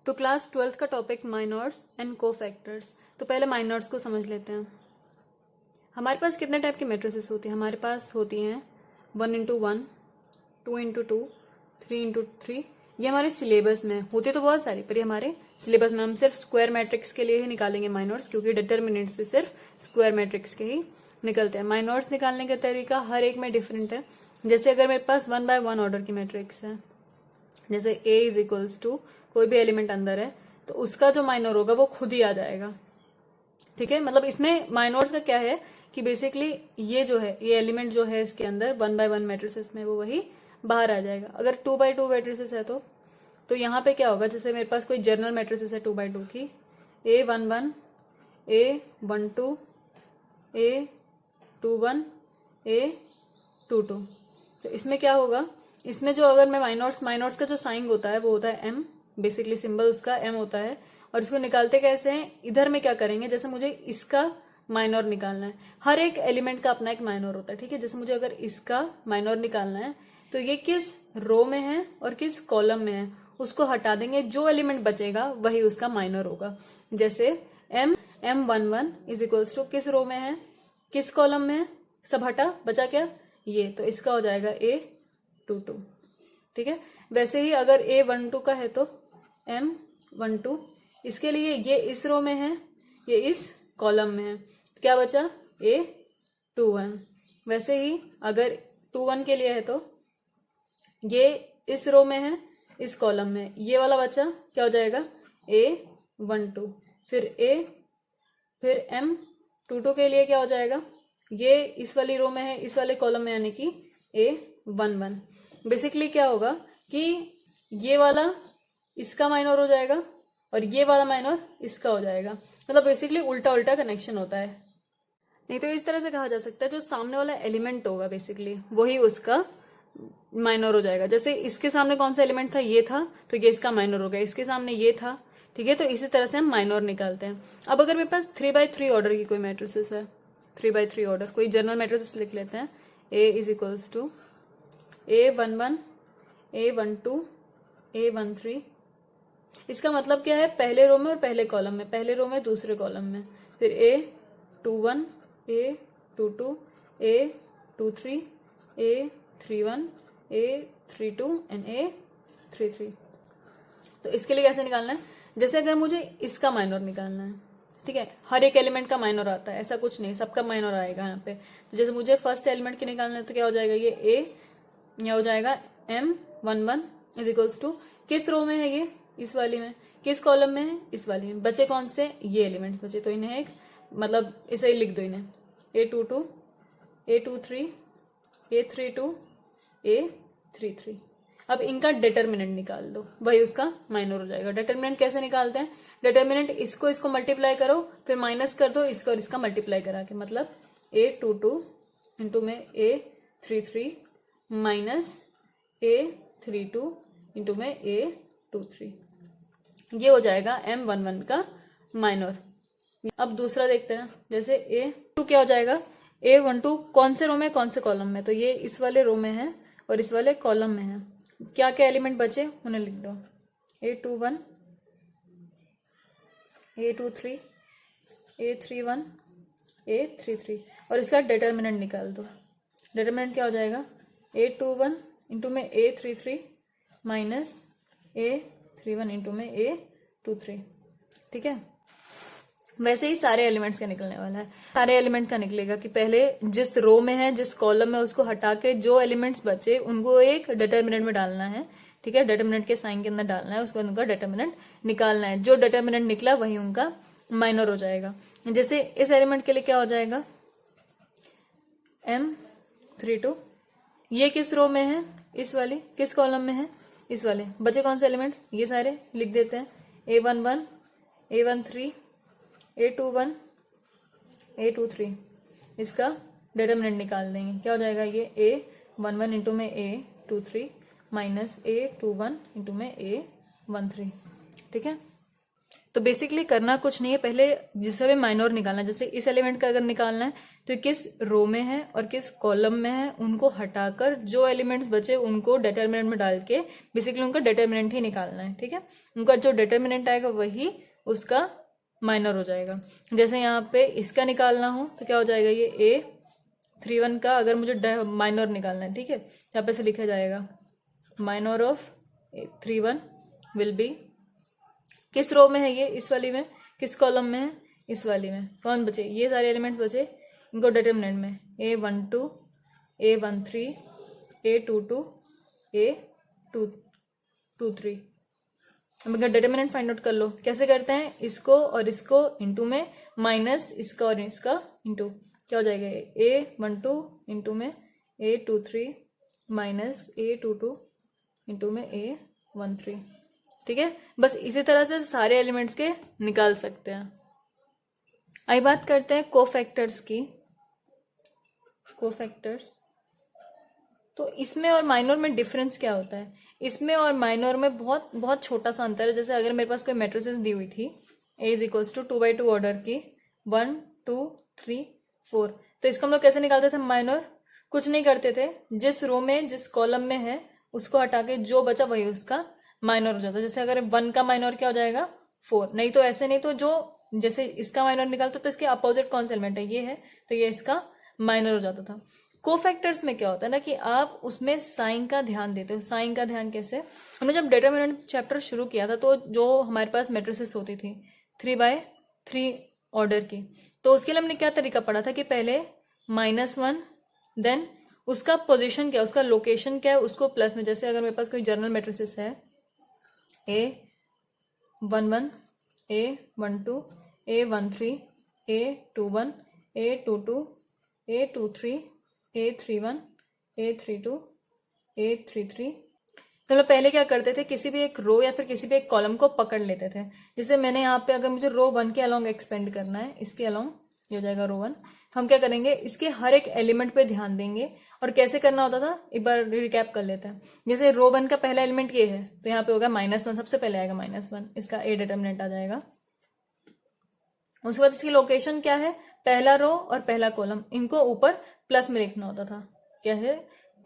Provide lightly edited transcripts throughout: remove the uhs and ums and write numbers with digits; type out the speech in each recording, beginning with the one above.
तो class 12th का topic माइनॉर्स and cofactors. तो पहले माइनॉर्स को समझ लेते हैं। हमारे पास कितने टाइप की मैट्रिसेस होती हैं? हमारे पास होती हैं 1x1, 2x2, 3x3। ये हमारे सिलेबस में होती तो बहुत सारी, पर ये हमारे सिलेबस में हम सिर्फ स्क्वायर मैट्रिक्स के लिए ही निकालेंगे माइनॉर्स, क्योंकि डिटर्मिनेंट्स भी सिर्फ स्क्वायर मैट्रिक्स के ही निकलते हैं। माइनॉर्स निकालने का तरीका हर एक में डिफरेंट है। जैसे अगर मेरे पास 1x1 ऑर्डर की मैट्रिक्स है, जैसे A इज इक्वल्स टू कोई भी एलिमेंट अंदर है, तो उसका जो माइनर होगा वो खुद ही आ जाएगा। ठीक है, मतलब इसमें माइनॉर्स का क्या है कि बेसिकली ये जो है, ये एलिमेंट जो है इसके अंदर 1x1 मैट्रिसेस में, वो वही बाहर आ जाएगा। अगर 2x2 मैट्रिसेस है तो यहाँ पे क्या होगा, जैसे मेरे पास कोई जर्नल मैट्रिसेस है 2x2 की, A11, A12, A21, A22, तो इसमें क्या होगा, इसमें जो अगर मैं माइनॉर्स का जो साइन होता है वो होता है M, बेसिकली सिंबल उसका M होता है। और इसको निकालते कैसे हैं, इधर में क्या करेंगे, जैसे मुझे इसका माइनॉर निकालना है, हर एक एलिमेंट का अपना एक माइनॉर होता है। ठीक है, जैसे मुझे अगर इसका माइनॉर निकालना है तो ये किस रो में है और किस कॉलम में है, उसको हटा देंगे, जो एलिमेंट बचेगा वही उसका माइनॉर होगा। जैसे M11 इज इक्वल्स टू किस रो में है, किस कॉलम में है, सब हटा, बचा क्या, ये, तो इसका हो जाएगा A22। ठीक है, वैसे ही अगर A12 का है तो M12, इसके लिए ये इस रो में है, ये इस कॉलम में है, तो क्या बचा, A21। वैसे ही अगर 21 के लिए है तो ये इस रो में है, इस कॉलम में, ये वाला बचा, क्या हो जाएगा, A12। फिर M22 के लिए क्या हो जाएगा, ये इस वाली रो में है, इस वाले कॉलम में, यानी कि A11। बेसिकली क्या होगा कि ये वाला इसका माइनर हो जाएगा और ये वाला माइनर इसका हो जाएगा, मतलब बेसिकली उल्टा उल्टा कनेक्शन होता है। नहीं तो इस तरह से कहा जा सकता है, जो सामने वाला एलिमेंट होगा बेसिकली वही उसका माइनर हो जाएगा। जैसे इसके सामने कौन सा एलिमेंट था, ये था, तो ये इसका माइनर हो गया, इसके सामने ये था। ठीक है, तो इसी तरह से हम माइनर निकालते हैं। अब अगर मेरे पास 3x3 ऑर्डर की कोई मैट्रिसेस है, 3x3 ऑर्डर कोई जनरल मैट्रिसेस लिख लेते हैं। A is equals to A11, A12, A13। इसका मतलब क्या है, पहले रो में और पहले कॉलम में, पहले रो में दूसरे कॉलम में। फिर A21, A22, A23, A31, A32 and A33। तो इसके लिए कैसे निकालना है, जैसे अगर मुझे इसका माइनर निकालना है, ठीक है, हर एक एलिमेंट का माइनर आता है, ऐसा कुछ नहीं, सबका माइनर आएगा यहाँ पे। तो जैसे मुझे फर्स्ट एलिमेंट की निकालना है तो क्या हो जाएगा, ये A, यह हो जाएगा M11 इज इक्वल्स टू किस रो में है, ये इस वाली में, किस कॉलम में है, इस वाली में। बचे कौन से, ये एलिमेंट बचे, तो इन्हें एक मतलब इसे ही लिख दो, इन्हें A22, A23, A32, A33। अब इनका डिटर्मिनेंट निकाल दो, वही उसका माइनर हो जाएगा। डिटर्मिनेंट कैसे निकालते हैं, डिटर्मिनेंट इसको मल्टीप्लाई करो, फिर माइनस कर दो इसको और इसका मल्टीप्लाई करा के, मतलब A22 इंटू में A33 माइनस A32 इंटू में A23, ये हो जाएगा M11 का माइनर। अब दूसरा देखते हैं, जैसे A2 क्या हो जाएगा, A12 कौन से रो में कौन से कॉलम में, तो ये इस वाले रो में है और इस वाले कॉलम में है। क्या क्या एलिमेंट बचे उन्हें लिख दो, A21, A23, A31, A33, और इसका डिटर्मिनेंट निकाल दो। डिटर्मिनेंट क्या हो जाएगा, A21 इंटू में A33 माइनस A31 इंटू में A23। ठीक है, वैसे ही सारे एलिमेंट्स का निकलने वाला है। सारे एलिमेंट का निकलेगा कि पहले जिस रो में है, जिस कॉलम में, उसको हटा के जो एलिमेंट्स बचे उनको एक डिटर्मिनेंट में डालना है। ठीक है, डिटर्मिनेंट के साइन के अंदर डालना है, उसके बाद उनका डिटर्मिनेंट निकालना है। जो डिटर्मिनेंट निकला वही उनका माइनर हो जाएगा। जैसे इस एलिमेंट के लिए क्या हो जाएगा, M32, ये किस रो में है, इस वाली, किस कॉलम में है, इस वाले। बचे कौन से एलिमेंट्स, ये सारे लिख देते हैं, A11, A13, A21, A23। इसका डिटर्मिनेंट निकाल देंगे, क्या हो जाएगा, ये A11 इंटू में A23 माइनस A21 इंटू में A13। ठीक है, तो बेसिकली करना कुछ नहीं है, पहले जिससे भी माइनर निकालना है, जैसे इस एलिमेंट का अगर निकालना है तो किस रो में है और किस कॉलम में है, उनको हटाकर जो एलिमेंट्स बचे उनको डिटर्मिनेंट में डाल के बेसिकली उनका डिटर्मिनेंट ही निकालना है। ठीक है, उनका जो डिटर्मिनेंट आएगा वही उसका माइनर हो जाएगा। जैसे यहाँ पे इसका निकालना हो तो क्या हो जाएगा, ये A31 का अगर मुझे माइनर निकालना है, ठीक है, यहाँ पे से लिखा जाएगा minor of A31 will be, किस रो में है ये, इस वाली में, किस कॉलम में है, इस वाली में। कौन बचे, ये सारे एलिमेंट्स बचे, इनको डिटर्मिनेंट में A12 A13 A22 A23। अब इनका डिटर्मिनेंट फाइंड आउट कर लो। कैसे करते हैं, इसको और इसको इंटू में माइनस इसका और इसका इंटू, क्या हो जाएगा, A12 इंटू में A23 माइनस A22 इंटू में A13। ठीक है, बस इसी तरह से सारे एलिमेंट्स के निकाल सकते हैं। आई बात करते हैं कोफैक्टर्स की। कोफैक्टर्स, तो इसमें और माइनर में डिफरेंस क्या होता है, इसमें और माइनर में बहुत बहुत छोटा सा अंतर है। जैसे अगर मेरे पास कोई मैट्रिसेस दी हुई थी A is equals to 2/2 order की 1 2 3 4, तो इसको हम लोग कैसे निकालते थे, माइनर कुछ नहीं करते थे, जिस रो में जिस कॉलम में है उसको हटा के जो बचा वही उसका माइनर हो जाता है। जैसे अगर 1 का माइनर क्या हो जाएगा 4, नहीं तो ऐसे, नहीं तो जो जैसे इसका माइनर निकालता तो इसके अपोजिट कौन सा एलिमेंट है, ये है, तो ये इसका माइनर हो जाता था। कोफैक्टर्स में क्या होता है ना कि आप उसमें साइन का ध्यान देते हो। साइन का ध्यान कैसे, हमने जब डिटरमिनेंट चैप्टर शुरू किया था तो जो हमारे पास मैट्रिसेस होती थी 3/3 ऑर्डर की, तो उसके लिए हमने क्या तरीका पढ़ा था कि पहले -1, देन उसका पोजीशन क्या है, उसका लोकेशन क्या है, उसको प्लस में। जैसे अगर मेरे पास कोई जर्नल मैट्रिसेस है A11 A12 A13 A21 A22 A23 A31 A32 A33, तो हम लोग पहले क्या करते थे, किसी भी एक रो या फिर किसी भी एक कॉलम को पकड़ लेते थे। जैसे मैंने यहाँ पे अगर मुझे रो 1 के अलोंग एक्सपेंड करना है, इसके अलोंग ये हो जाएगा रो 1, तो हम क्या करेंगे, इसके हर एक एलिमेंट पे ध्यान देंगे। और कैसे करना होता था, एक बार रिकैप कर लेते हैं। जैसे रो 1 का पहला एलिमेंट ये है, तो यहाँ पे होगा -1, सबसे पहले आएगा -1, इसका A डिटर्मिनेंट आ जाएगा। उसके बाद इसकी लोकेशन क्या है, पहला रो और पहला कॉलम, इनको ऊपर प्लस में लिखना होता था। क्या है,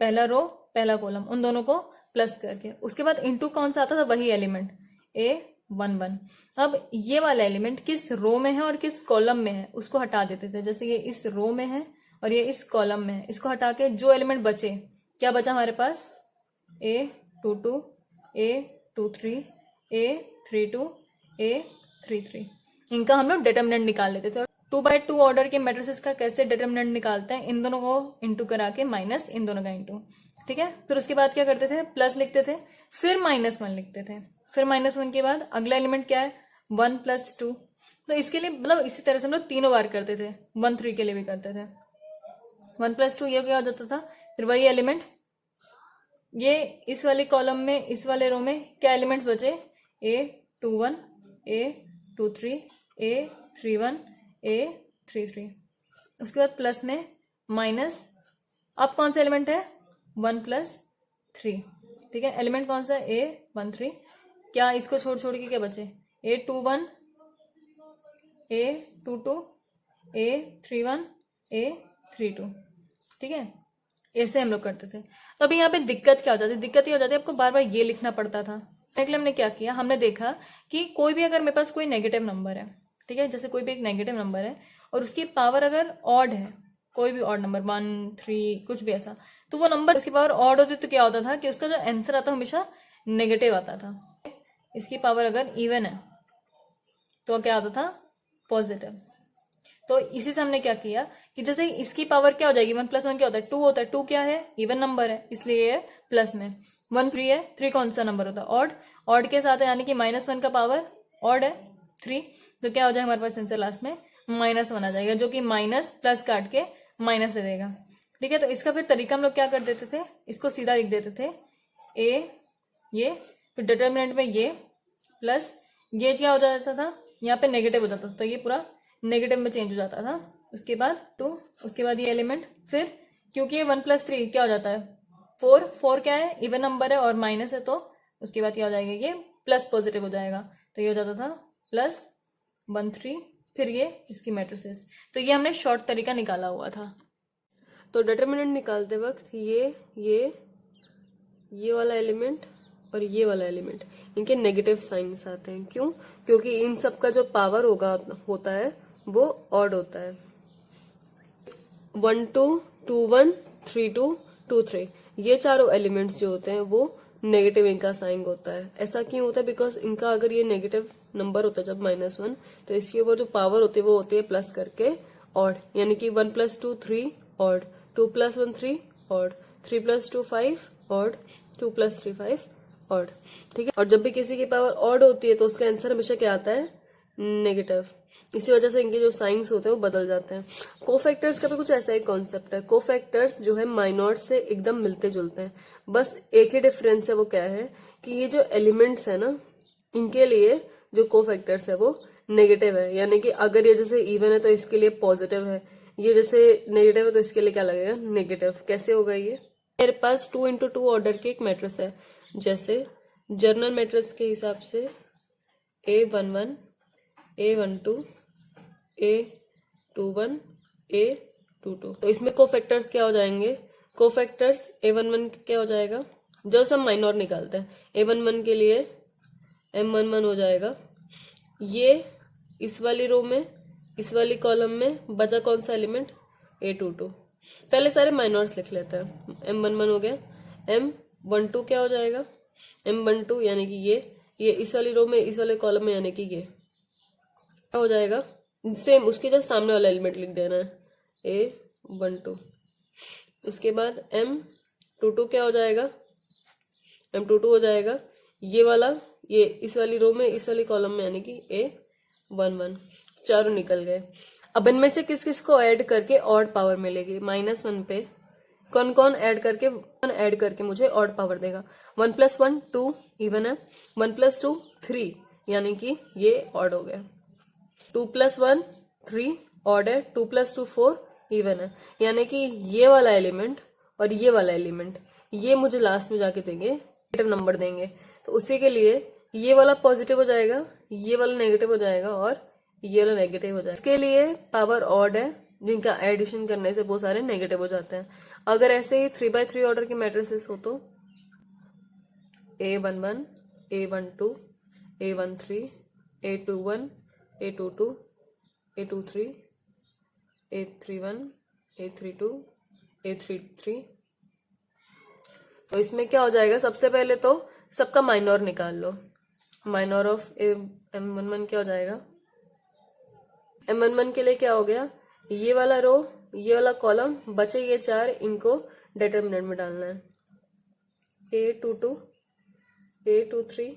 पहला रो पहला कॉलम, उन दोनों को प्लस करके। उसके बाद इंटू कौन सा आता था, वही एलिमेंट A11। अब ये वाला एलिमेंट किस रो में है और किस कॉलम में है उसको हटा देते थे। जैसे ये इस रो में है और ये इस कॉलम में है, इसको हटा के जो एलिमेंट बचे, क्या बचा हमारे पास, A22 A23 A32 A33, इनका हम लोग डिटर्मिनेंट निकाल लेते थे। और 2/2 ऑर्डर के मैट्रिसेस का कैसे डिटर्मिनेंट निकालते हैं, इन दोनों को इंटू करा के माइनस इन दोनों का इंटू। ठीक है, फिर उसके बाद क्या करते थे, प्लस लिखते थे, फिर -1 लिखते थे, फिर -1 के बाद अगला एलिमेंट क्या है 1 + 2। तो इसके लिए मतलब इसी तरह से हम लोग 3 बार करते थे, 1 3 के लिए भी करते थे। 1 + 2 ये क्या हो जाता था, फिर वही एलिमेंट, ये इस वाले कॉलम में इस वाले रो में क्या एलिमेंट्स बचे, A21 A23 A31 A33, उसके बाद प्लस में माइनस, अब कौन सा एलिमेंट है 1 + 3। ठीक है, एलिमेंट कौन सा है A13, क्या इसको छोड़ छोड़ के क्या बचे, A21 A22 A31 A32। ठीक है, ऐसे हम लोग करते थे। तो अभी यहाँ पे दिक्कत क्या हो जाती है, दिक्कत ये हो जाती है आपको बार बार ये लिखना पड़ता था। इसलिए हमने क्या किया, हमने देखा कि कोई भी अगर मेरे पास कोई नेगेटिव नंबर है, ठीक है, जैसे कोई भी एक नेगेटिव नंबर है और उसकी पावर अगर ऑड है, कोई भी ऑड नंबर 1 3 कुछ भी ऐसा, तो वो नंबर उसकी पावर ऑड होती तो क्या होता था कि उसका जो आंसर आता हमेशा नेगेटिव आता था। इसकी पावर अगर इवन है तो क्या आता था, पॉजिटिव। तो इसी से हमने क्या किया कि जैसे इसकी पावर क्या हो जाएगी, 1 + 1 क्या होता है 2 होता है, 2 क्या है इवन नंबर है इसलिए ये प्लस में, 1 3 है, 3 कौन सा नंबर होता है ऑड, ऑड के साथ है यानी कि -1 का पावर ऑड है 3, तो क्या हो जाएगा हमारे पास आंसर लास्ट में -1 आ जाएगा, जो कि माइनस प्लस काट के माइनस दे देगा। ठीक है, तो इसका फिर तरीका हम लोग क्या कर देते थे, इसको सीधा लिख देते थे A ये, फिर डिटर्मिनेंट में ये प्लस ये क्या हो जाता था, यहाँ पे नेगेटिव हो जाता था, तो ये पूरा नेगेटिव में चेंज हो जाता था। उसके बाद 2, उसके बाद ये एलिमेंट, फिर क्योंकि ये 1 + 3 क्या हो जाता है 4, 4 क्या है इवन नंबर है और माइनस है, तो उसके बाद क्या हो जाएगा ये प्लस पॉजिटिव हो जाएगा, तो ये हो जाता था प्लस 1 3, फिर ये इसकी मैट्रिसेस। तो ये हमने शॉर्ट तरीका निकाला हुआ था। तो डिटर्मिनेंट निकालते वक्त ये वाला एलिमेंट और ये वाला एलिमेंट, इनके नेगेटिव साइंस आते हैं। क्यों? क्योंकि इन सब का जो पावर होता है वो ऑड होता है। 1 2 2 1 3 2 2 3, ये चारों एलिमेंट्स जो होते हैं वो नेगेटिव इनका साइन होता है। ऐसा क्यों होता है? बिकॉज इनका अगर ये नेगेटिव नंबर होता है जब -1, तो इसके ऊपर जो पावर होती है वो होती है प्लस करके ऑड, यानी कि 1 + 2 3 ऑड, 2 + 1 3 ऑड, 3 + 2 5 ऑड, 2 + 3 5 ऑड। ठीक है। और जब भी किसी की पावर ऑड होती है तो उसका आंसर हमेशा क्या आता है? नेगेटिव। इसी वजह से इनके जो साइंस होते हैं वो बदल जाते हैं। कोफैक्टर्स का भी कुछ ऐसा ही कॉन्सेप्ट है। कोफैक्टर्स जो है माइनॉर से एकदम मिलते जुलते हैं, बस एक ही डिफरेंस है। वो क्या है कि ये जो एलिमेंट्स है ना, इनके लिए जो कोफैक्टर्स है वो नेगेटिव है। यानी कि अगर ये जैसे इवन है तो इसके लिए पॉजिटिव है, ये जैसे नेगेटिव है तो इसके लिए क्या लगेगा? नेगेटिव। कैसे होगा ये? मेरे पास 2 × 2 ऑर्डर की एक मैट्रिक्स है। जैसे जर्नल मैट्रिक्स के हिसाब से A11 A12 A21 A22, तो इसमें कोफैक्टर्स क्या हो जाएंगे? कोफैक्टर्स A11 क्या हो जाएगा? जो सब माइनॉर निकालते हैं, A11 के लिए M11 हो जाएगा। ये इस वाली रो में, इस वाली कॉलम में बचा कौन सा एलिमेंट? A22। पहले सारे माइनॉर्स लिख लेते हैं। M11 हो गया। M12 क्या हो जाएगा? M12 यानी कि ये इस वाली रो में, इस वाले कॉलम में, यानी कि ये क्या हो जाएगा? सेम उसके जस्ट सामने वाला एलिमेंट लिख देना है, A12। उसके बाद M22 क्या हो जाएगा? M22 हो जाएगा ये वाला, ये इस वाली रो में, इस वाली कॉलम में, यानी कि A11। चारों निकल गए। अब इनमें से किस किस को ऐड करके ऑड पावर मिलेगी? -1 पे कौन कौन ऐड करके मुझे ऑड पावर देगा? 1 + 1 2 इवन है, 1 + 2 3, यानी कि ये ऑड हो गया। 2 + 1 3 ऑड है, 2 + 2 4 इवन है, यानी कि ये वाला एलिमेंट और ये वाला एलिमेंट ये मुझे लास्ट में जाके देंगे नेगेटिव नंबर देंगे। तो उसी के लिए ये वाला पॉजिटिव हो जाएगा, ये वाला नेगेटिव हो जाएगा और ये वाला नेगेटिव हो जाएगा। इसके लिए पावर ऑड है, जिनका एडिशन करने से वो सारे नेगेटिव हो जाते हैं। अगर ऐसे ही 3x3 ऑर्डर की मैट्रिसेस हो तो A11 A12 A13 A21 A22 A23 A31 A32 A33। तो इसमें क्या हो जाएगा? सबसे पहले तो सबका माइनॉर निकाल लो। माइनॉर ऑफ M11 क्या हो जाएगा? M11 के लिए क्या हो गया? ये वाला रो, ये वाला कॉलम, बचे ये चार, इनको डिटर्मिनेंट में डालना है। A22 A23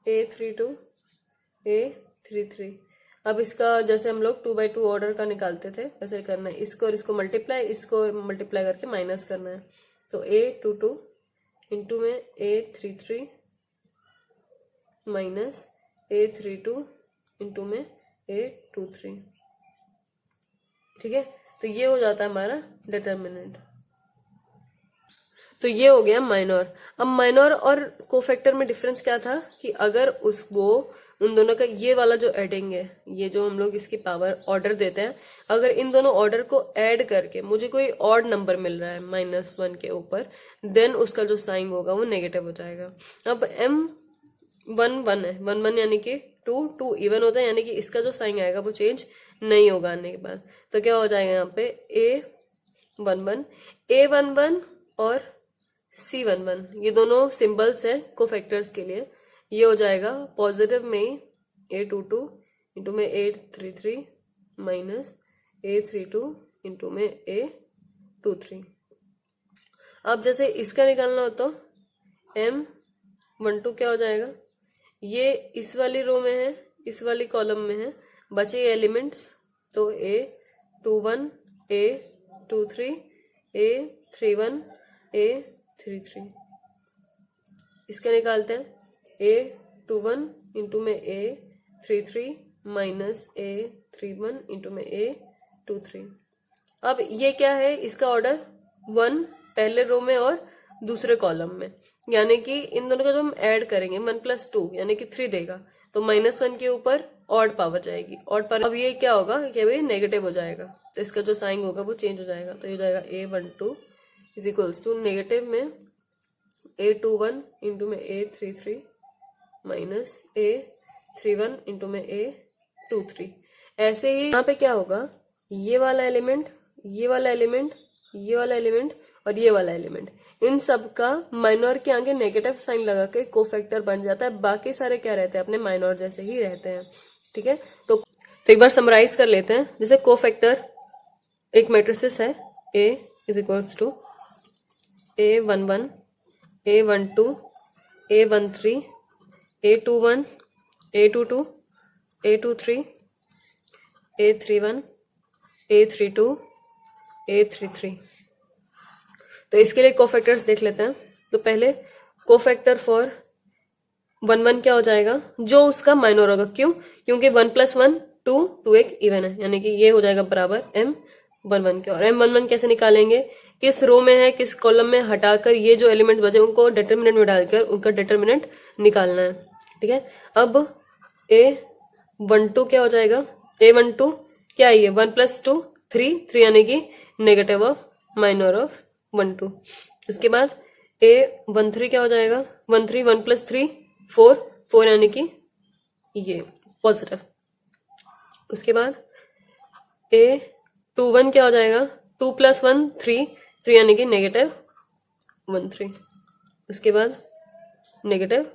A32 A33। अब इसका जैसे हम लोग 2x2 ऑर्डर का निकालते थे वैसे करना है। इसको और इसको मल्टीप्लाई, इसको मल्टीप्लाई करके माइनस करना है। तो A22 इंटू में A33 माइनस A32 इंटू में A23। ठीक है। तो ये हो जाता है हमारा डिटर्मिनेंट। तो ये हो गया माइनॉर। अब माइनॉर और कोफैक्टर में डिफरेंस क्या था कि अगर उन दोनों का ये वाला जो एडिंग है, ये जो हम लोग इसकी पावर ऑर्डर देते हैं, अगर इन दोनों ऑर्डर को ऐड करके मुझे कोई ऑड नंबर मिल रहा है -1 के ऊपर, देन उसका जो साइन होगा वो नेगेटिव हो जाएगा। अब M11 है, 11 यानी कि 2 इवन होता है, यानी कि इसका जो साइन आएगा वो चेंज नहीं होगा आने के बाद। तो क्या हो जाएगा यहाँ पे A11 और C11, ये दोनों सिंबल्स हैं कोफैक्टर्स के लिए। ये हो जाएगा पॉजिटिव में A22 इंटू में A33 माइनस A32 इंटू में A23। अब जैसे इसका निकालना हो तो M12 क्या हो जाएगा? ये इस वाली रो में है, इस वाली कॉलम में है, बचे एलिमेंट्स तो A21 A23 A31 A33। इसका निकालते हैं A21 इंटू में A33 माइनस A31 इंटू में A23। अब ये क्या है? इसका ऑर्डर 1 पहले रो में और दूसरे कॉलम में, यानी कि इन दोनों का जो हम ऐड करेंगे 1 + 2 यानी कि 3 देगा। तो -1 के ऊपर ऑड पावर जाएगी, ऑड पावर। अब ये क्या होगा कि भाई नेगेटिव हो जाएगा, तो इसका जो साइन होगा वो चेंज हो जाएगा। तो ये हो जाएगा A12 is equals to negative में A21 इंटू में A33 माइनस A31 इंटू में A23। ऐसे ही यहाँ पे क्या होगा, ये वाला एलिमेंट, ये वाला एलिमेंट, ये वाला एलिमेंट और ये वाला एलिमेंट, इन सब का माइनर के आगे नेगेटिव साइन लगा के कोफैक्टर बन जाता है। बाकी सारे क्या रहते हैं, अपने माइनर जैसे ही रहते हैं। ठीक है, तो एक बार समराइज कर लेते हैं। जैसे कोफैक्टर एक मैट्रिसेस है, A is equals to A11, A12, A13, A21, A22, A23, A31, A32, A33। तो इसके लिए कोफैक्टर्स देख लेते हैं। तो पहले कोफैक्टर फॉर 1 क्या हो जाएगा, जो उसका माइनर होगा। क्यों? क्योंकि 1 + 1 2, 2 एक इवन है, यानी कि ये हो जाएगा बराबर M11 के। और M11 कैसे निकालेंगे, किस रो में है, किस कॉलम में हटाकर ये जो एलिमेंट बचे उनको डिटर्मिनेंट में डालकर उनका डिटर्मिनेंट निकालना है। ठीक है, अब A12 क्या हो जाएगा, A12 क्या है, ये 1 + 2 3 यानी कि नेगेटिव ऑफ माइनर ऑफ 1 2। उसके बाद A13 क्या हो जाएगा, 13 1 + 3 4 यानी कि ये पॉजिटिव। उसके बाद A21 क्या हो जाएगा, 2 + 1 3 यानी कि नेगेटिव 13। उसके बाद नेगेटिव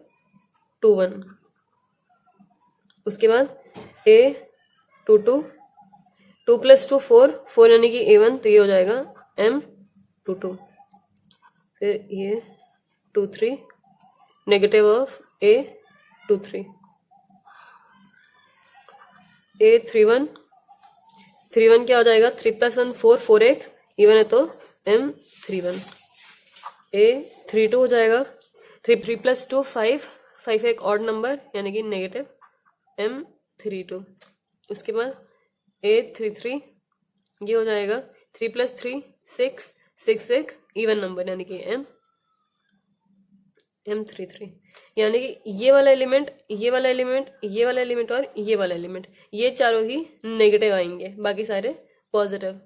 21। उसके बाद A22 2 + 2 4 यानी कि A1, तो ये हो जाएगा M22। फिर ये 23 नेगेटिव ऑफ A23। A31 क्या हो जाएगा, 3 + 1 4 एक इवन है तो M31। A32 हो जाएगा 3 + 2 5 एक ऑड नंबर यानी कि नेगेटिव M32। उसके बाद A33 ये हो जाएगा 3 + 3 6 एक इवन नंबर यानी कि M33। यानी कि ये वाला एलिमेंट, ये वाला एलिमेंट, ये वाला एलिमेंट और ये वाला एलिमेंट, ये चारों ही नेगेटिव आएंगे, बाकी सारे पॉजिटिव।